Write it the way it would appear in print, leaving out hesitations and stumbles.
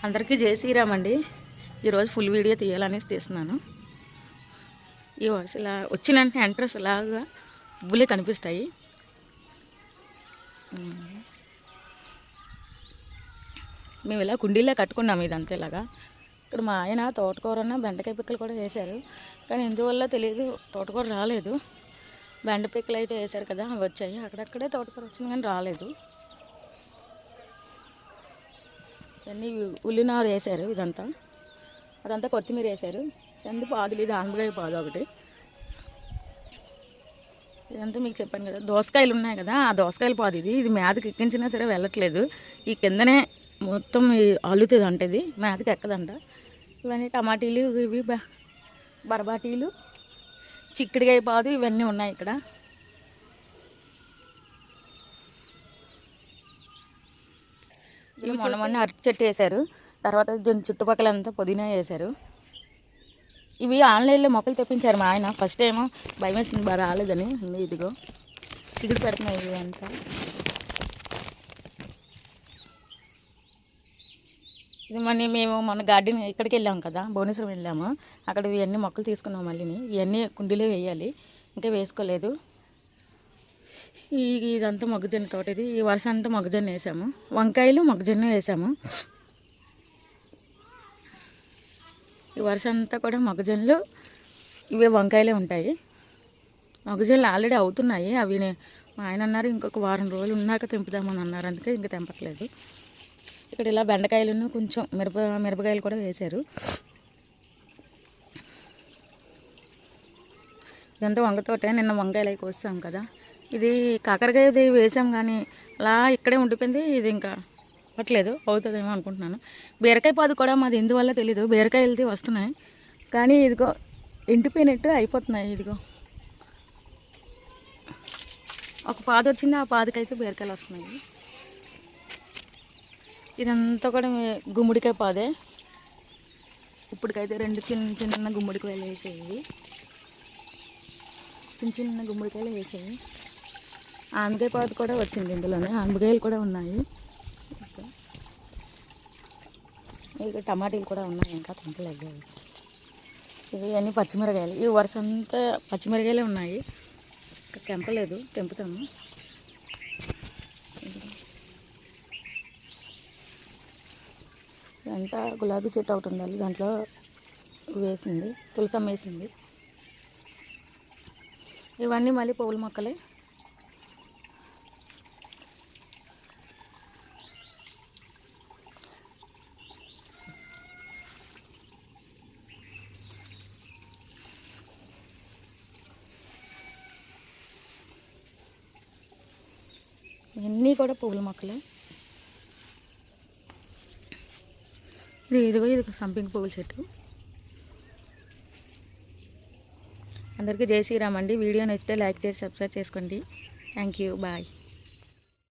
అందరికీ జై శ్రీరామ్ అండి. ఈరోజు ఫుల్ వీడియో తీయాలనేసి తీస్తున్నాను. ఈ వర్షం ఇలా వచ్చిన వెంటనే ఎంట్రెన్స్ ఇలాగా పువ్వులే కనిపిస్తాయి. మేము ఇలా కుండీలో కట్టుకున్నాము ఇదంతా ఇలాగా. ఇక్కడ మా ఆయన తోటకూరన్న బెండకాయ పిక్కలు కూడా వేశారు, కానీ ఎందువల్ల తెలియదు తోటకూర రాలేదు. బెండ పిక్కలు అయితే వేశారు కదా, అవి వచ్చాయి. అక్కడక్కడే తోటకూర వచ్చింది కానీ రాలేదు. ఇవన్నీ ఉల్లినారు వేశారు, ఇదంతా అదంతా కొత్తిమీర వేశారు. ఎంత పాదులు, ఇది ఆనపకాయ పాదు ఒకటి. ఇదంతా మీకు చెప్పాను కదా, దోసకాయలు ఉన్నాయి కదా, ఆ దోసకాయల పాదు ఇది. ఇది మేతకి ఎక్కించినా సరే వెళ్ళట్లేదు. ఈ కిందనే మొత్తం అల్లుతుంది అంట, ఇది మేతకి ఎక్కదంట. ఇవన్నీ టమాటీలు, ఇవి బరబాటీలు, చిక్కుడుకాయ పాదు, ఇవన్నీ ఉన్నాయి ఇక్కడ. ఇవి మొన్న అరటి చెట్టు వేశారు. తర్వాత దీని చుట్టుపక్కల అంతా పుదీనా వేశారు. ఇవి ఆన్లైన్లో మొక్కలు తెప్పించారు మా ఆయన. ఫస్ట్ ఏమో భయం వేసింది, బాగా రాలేదని. ఇదిగో చిగురు పెడుతున్నాయి ఇవి అంతా. ఇది మేము మొన్న గార్డెన్ ఇక్కడికి వెళ్ళాము కదా, భువనేశ్వరం వెళ్ళాము. అక్కడ ఇవన్నీ మొక్కలు తీసుకున్నాము. మళ్ళీ ఇవన్నీ కుండీలో వేయాలి, ఇంకా వేసుకోలేదు. ఇదంతా మొక్కజొన్న తోట. ఇది ఈ వరుస అంతా మొక్కజొన్న వేసాము. వంకాయలు మొక్కజొన్న వేసాము. ఈ వరుస అంతా కూడా మొక్కజొన్నలు, ఇవే వంకాయలే ఉంటాయి. మొక్కజొన్నలు ఆల్రెడీ అవుతున్నాయి. అవి మా ఆయన అన్నారు ఇంకొక వారం రోజులు ఉన్నాక తెంపుదామని అన్నారు, అందుకే ఇంకా తెంపట్లేదు. ఇక్కడ ఇలా బెండకాయలను కొంచెం మిరపకాయలు కూడా వేశారు. ఇదంతా వంగతోటే. నిన్న వంకాయలు అవి కోస్తాం కదా. ఇది కాకరకాయది వేసాం కానీ అలా ఇక్కడే ఉండిపోయింది. ఇది ఇంకా అవ్వట్లేదు, అవుతుందేమో అనుకుంటున్నాను. బీరకాయ పాదు కూడా మాది ఎందువల్ల తెలీదు, బీరకాయలది వస్తున్నాయి కానీ ఇదిగో ఎండిపోయినట్టు అయిపోతున్నాయి. ఇదిగో ఒక పాదు వచ్చింది, ఆ పాదుకైతే బీరకాయలు వస్తున్నాయి. ఇదంతా కూడా గుమ్మడికాయ పాదే. ఇప్పటికైతే 2 చిన్న గుమ్మడికాయలు వేసేవి, చిన్న గుమ్మడికాయలు వేసేవి. ఆనపకాయ పాదు కూడా వచ్చింది ఇందులోనే, ఆనపకాయలు కూడా ఉన్నాయి. ఇక టమాటీలు కూడా ఉన్నాయి, ఇంకా తెంపలేదు. ఇవి అన్నీ పచ్చిమిరకాయలు. ఈ వరుస అంతా పచ్చిమిరకాయలే ఉన్నాయి, ఇంకా తెంపలేదు, తెంపుతాము. ఇదంతా గులాబీ చెట్టు ఒకటి ఉండాలి, దాంట్లో వేసింది, తులసమ్మ వేసింది. ఇవన్నీ మళ్ళీ పువ్వుల మొక్కలే. ఇవన్నీ కూడా పువ్వుల మొక్కలే. ఇదిగో సంపింగ్ పువ్వుల చెట్టు. అందరికీ జై శ్రీరామ్ అండి. వీడియో నచ్చితే లైక్ చేసి సబ్స్క్రైబ్ చేసుకోండి. Thank you, bye.